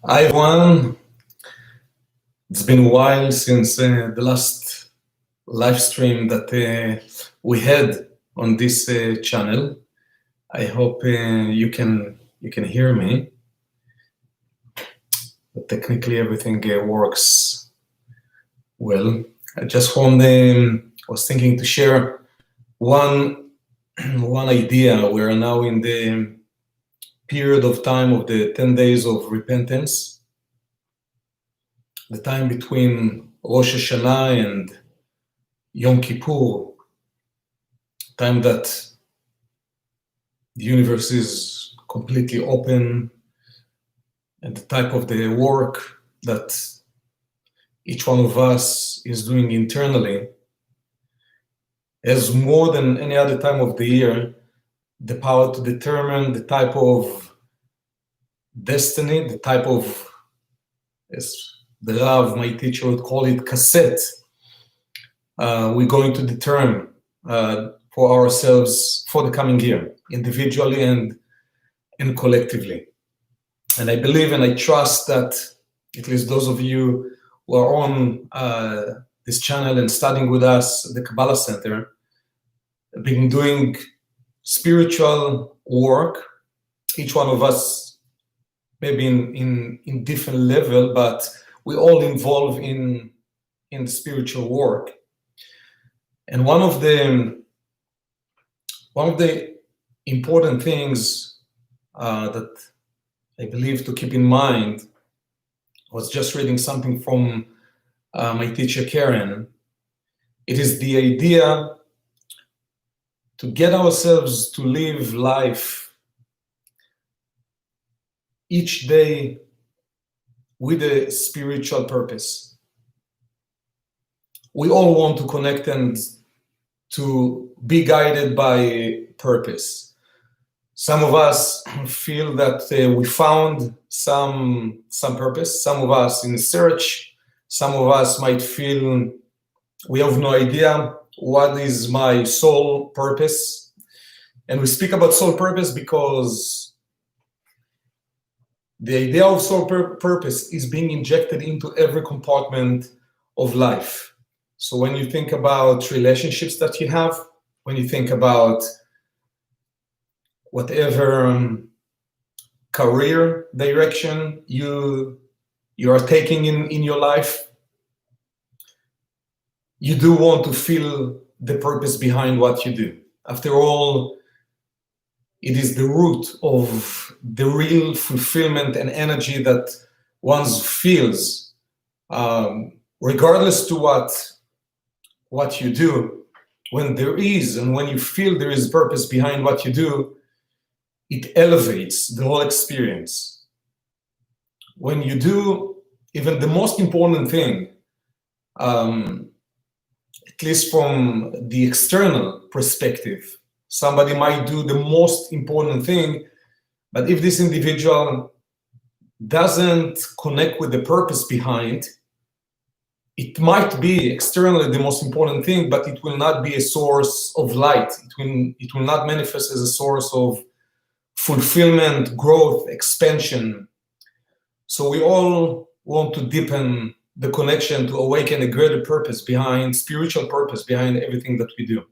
Hi everyone, it's been a while since the last live stream that we had on this channel. I hope you can hear me. But technically everything works well. I just was thinking to share one idea. We are now in the period of time of the 10 days of repentance, the time between Rosh Hashanah and Yom Kippur, time that the universe is completely open, and the type of the work that each one of us is doing internally has more than any other time of the year the power to determine the type of destiny, the type of, as the Rav, my teacher, would call it, cassette, we're going to determine for ourselves for the coming year, individually and collectively. And I believe and I trust that at least those of you who are on this channel and studying with us at the Kabbalah Center have been doing spiritual work, each one of us maybe in different level, but we all involved in the spiritual work. And one of the important things that I believe to keep in mind, I was just reading something from my teacher Karen. It is the idea to get ourselves to live life each day with a spiritual purpose. We all want to connect and to be guided by purpose. Some of us feel that we found some purpose. Some of us in search. Some of us might feel we have no idea what is my soul purpose. And we speak about soul purpose because the idea of soul purpose is being injected into every compartment of life. So when you think about relationships that you have, when you think about whatever career direction you are taking in your life, you do want to feel the purpose behind what you do. After all, it is the root of the real fulfillment and energy that one feels, regardless to what you do. When there is, and when you feel there is purpose behind what you do, it elevates the whole experience. When you do even the most important thing, at least from the external perspective, somebody might do the most important thing, but if this individual doesn't connect with the purpose behind, it might be externally the most important thing, but it will not be a source of light. It will not manifest as a source of fulfillment, growth, expansion. So we all want to deepen the connection to awaken a greater purpose behind, spiritual purpose behind everything that we do.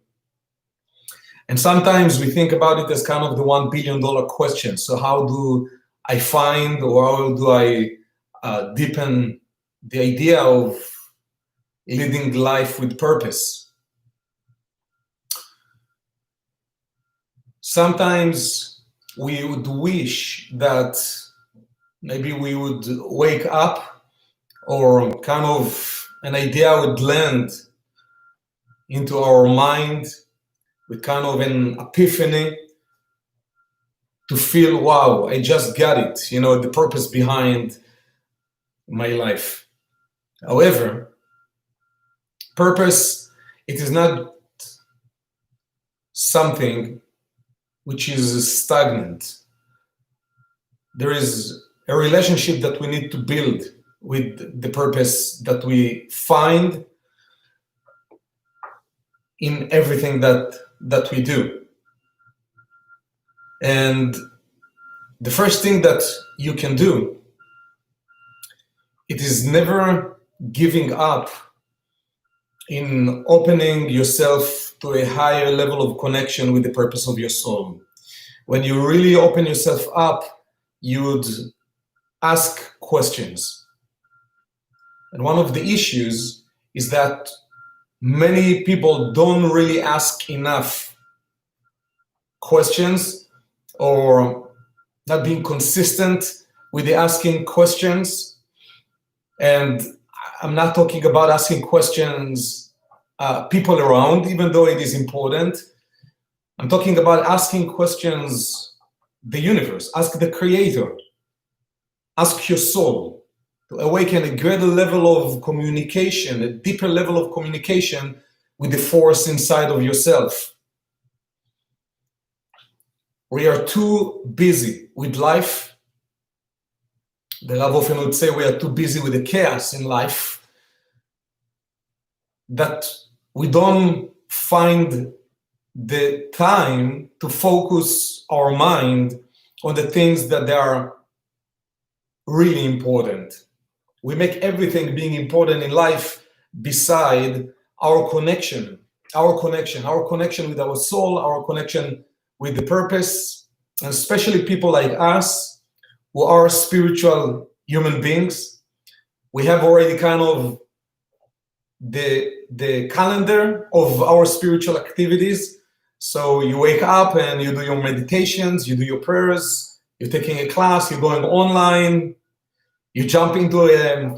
And sometimes we think about it as kind of the $1 billion question. So how do I find, or how do I deepen the idea of living life with purpose? Sometimes we would wish that maybe we would wake up, or kind of an idea would land into our mind with kind of an epiphany to feel, wow, I just got it, the purpose behind my life. However, purpose, it is not something which is stagnant. There is a relationship that we need to build with the purpose that we find in everything that we do. And the first thing that you can do it is never giving up in opening yourself to a higher level of connection with the purpose of your soul. When you really open yourself up, you would ask questions. And one of the issues is that many people don't really ask enough questions, or not being consistent with the asking questions. And I'm not talking about asking questions people around, even though it is important. I'm talking about asking questions the universe. Ask the creator. Ask your soul to awaken a greater level of communication, a deeper level of communication with the force inside of yourself. We are too busy with life. The Rav often would say we are too busy with the chaos in life that we don't find the time to focus our mind on the things that are really important. We make everything being important in life beside our connection with our soul, our connection with the purpose, and especially people like us who are spiritual human beings. We have already kind of the calendar of our spiritual activities. So you wake up and you do your meditations, you do your prayers, you're taking a class, you're going online, you jump into a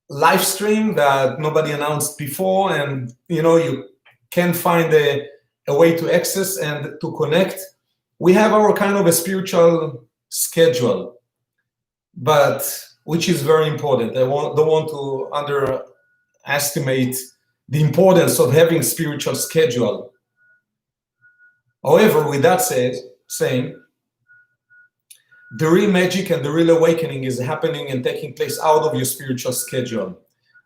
live stream that nobody announced before, and you can find a way to access and to connect. We have our kind of a spiritual schedule, but which is very important. I don't want to underestimate the importance of having spiritual schedule. However, with that saying, the real magic and the real awakening is happening and taking place out of your spiritual schedule,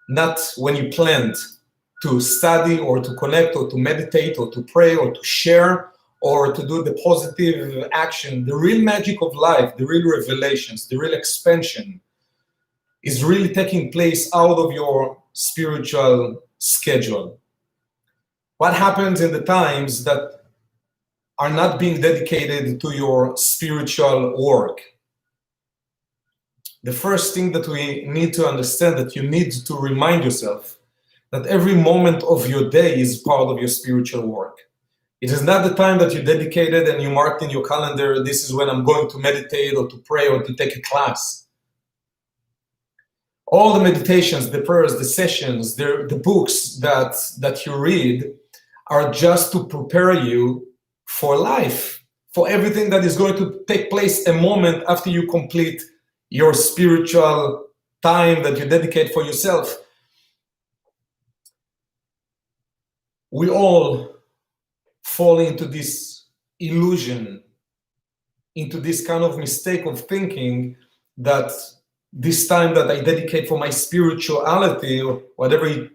not when you planned to study or to connect or to meditate or to pray or to share or to do the positive action. The real magic of life, the real revelations, the real expansion is really taking place out of your spiritual schedule. What happens in the times that are not being dedicated to your spiritual work? The first thing that we need to understand, that you need to remind yourself that every moment of your day is part of your spiritual work. It is not the time that you dedicated and you marked in your calendar, this is when I'm going to meditate or to pray or to take a class. All the meditations, the prayers, the sessions, the books that you read are just to prepare you for life, for everything that is going to take place a moment after you complete your spiritual time that you dedicate for yourself. We all fall into this illusion, into this kind of mistake of thinking that this time that I dedicate for my spirituality, or whatever it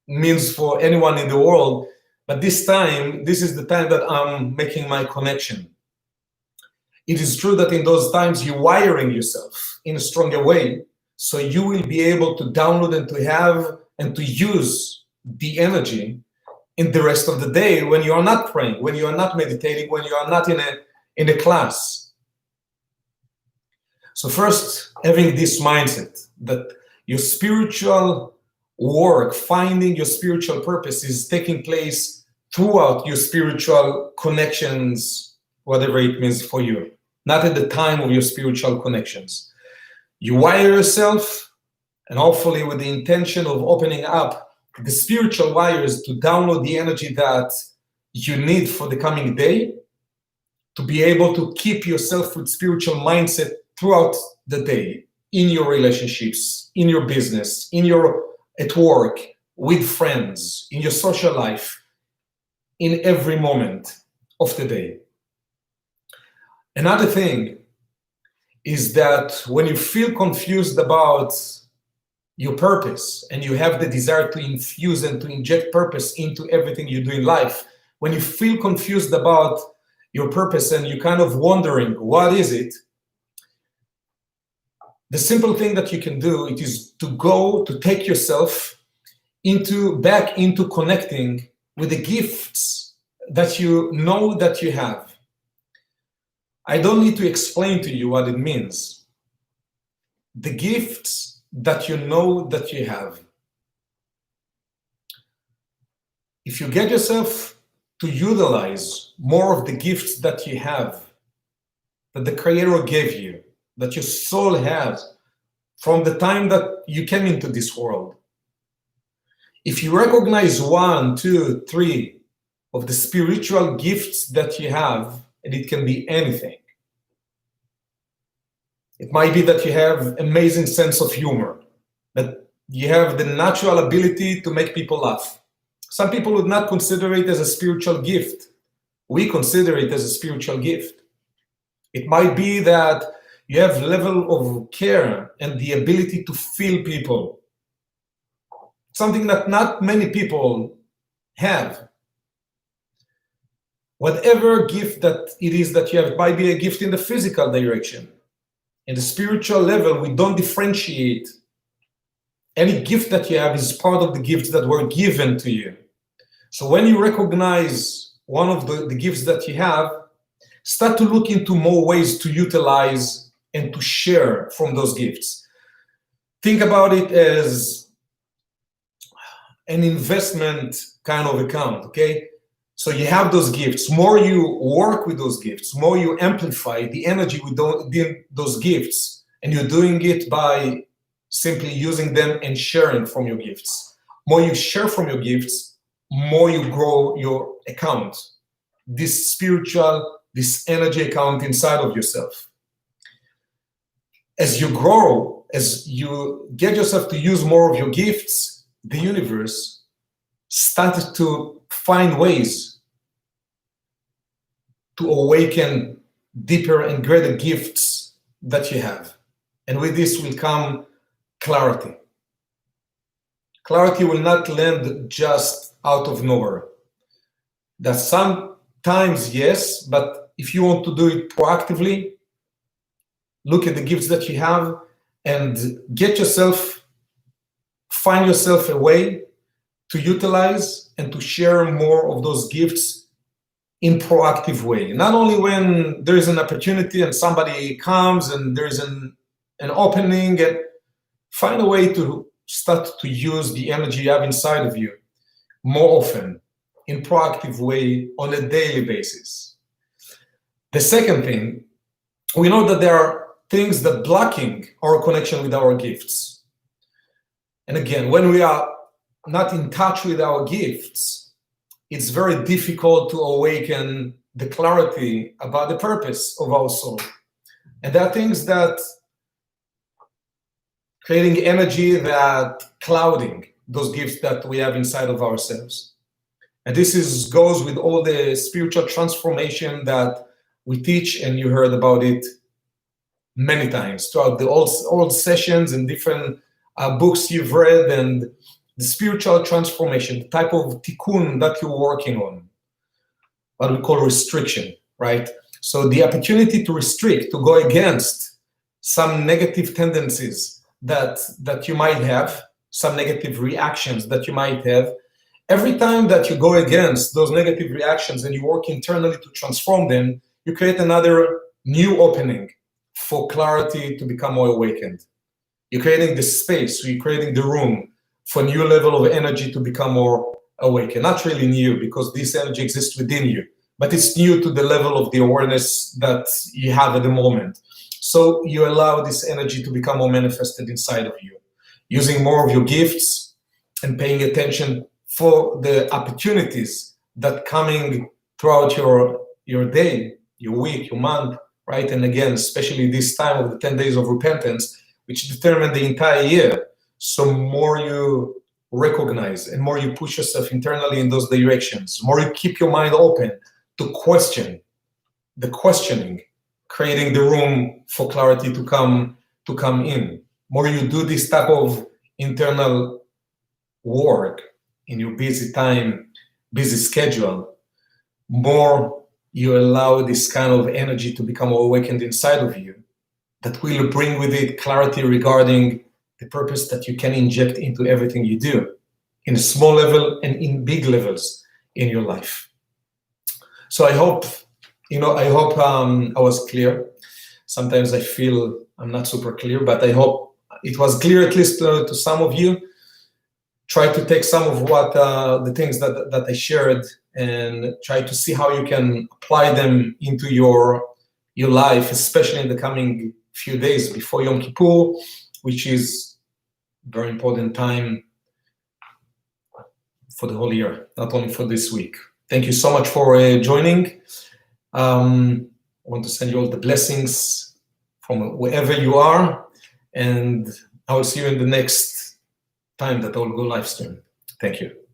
means for anyone in the world, but this is the time that I'm making my connection. It is true that in those times you're wiring yourself in a stronger way, so you will be able to download and to have and to use the energy in the rest of the day when you are not praying, when you are not meditating, when you are not in a class. So first, having this mindset that your spiritual work, finding your spiritual purpose, is taking place throughout your spiritual connections, whatever it means for you, not at the time of your spiritual connections. You wire yourself, and hopefully with the intention of opening up the spiritual wires to download the energy that you need for the coming day, to be able to keep yourself with spiritual mindset throughout the day, in your relationships, in your business, at work, with friends, in your social life, in every moment of the day. Another thing is that when you feel confused about your purpose and you have the desire to infuse and to inject purpose into everything you do in life, when you feel confused about your purpose and you're kind of wondering, what is it? The simple thing that you can do, it is to take yourself back into connecting with the gifts that you know that you have. I don't need to explain to you what it means. The gifts that you know that you have. If you get yourself to utilize more of the gifts that you have, that the Creator gave you, that your soul has from the time that you came into this world. If you recognize 1, 2, 3 of the spiritual gifts that you have, and it can be anything. It might be that you have amazing sense of humor, that you have the natural ability to make people laugh. Some people would not consider it as a spiritual gift. We consider it as a spiritual gift. It might be that you have level of care and the ability to feel people. Something that not many people have. Whatever gift that it is that you have, it might be a gift in the physical direction. In the spiritual level, we don't differentiate. Any gift that you have is part of the gifts that were given to you. So when you recognize one of the gifts that you have, start to look into more ways to utilize and to share from those gifts. Think about it as an investment kind of account, okay? So you have those gifts. More you work with those gifts, more you amplify the energy with those gifts, and you're doing it by simply using them and sharing from your gifts. More you share from your gifts, more you grow your account, this spiritual, this energy account inside of yourself. As you grow, as you get yourself to use more of your gifts, the universe started to find ways to awaken deeper and greater gifts that you have. And with this will come clarity. Clarity will not land just out of nowhere. That sometimes, yes, but if you want to do it proactively, look at the gifts that you have and find yourself a way to utilize and to share more of those gifts in proactive way. Not only when there is an opportunity and somebody comes and there is an opening, and find a way to start to use the energy you have inside of you more often, in proactive way, on a daily basis. The second thing, we know that there are things that blocking our connection with our gifts. And again, when we are not in touch with our gifts, it's very difficult to awaken the clarity about the purpose of our soul. And there are things that creating energy that clouding those gifts that we have inside of ourselves. And this goes with all the spiritual transformation that we teach, and you heard about it many times throughout the old sessions and different books you've read, and the spiritual transformation, the type of tikkun that you're working on, what we call restriction, right? So the opportunity to restrict, to go against some negative tendencies that you might have, some negative reactions that you might have. Every time that you go against those negative reactions and you work internally to transform them, you create another new opening for clarity to become more awakened. You're creating the space, you're creating the room for a new level of energy to become more awakened. Not really new, because this energy exists within you, but it's new to the level of the awareness that you have at the moment. So you allow this energy to become more manifested inside of you, using more of your gifts and paying attention for the opportunities that coming throughout your day, your week, your month, right? And again, especially this time of the 10 days of repentance, which determine the entire year. So more you recognize and more you push yourself internally in those directions, more you keep your mind open to question, the questioning, creating the room for clarity to come in. More you do this type of internal work in your busy time, busy schedule, more you allow this kind of energy to become awakened inside of you. that will bring with it clarity regarding the purpose that you can inject into everything you do, in a small level and in big levels in your life. So I hope I was clear. Sometimes I feel I'm not super clear, but I hope it was clear at least to some of you. Try to take some of what the things that I shared and try to see how you can apply them into your life, especially in the coming few days before Yom Kippur, which is a very important time for the whole year, not only for this week. Thank you so much for joining. I want to send you all the blessings from wherever you are, and I will see you in the next time that I will go live stream. Thank you.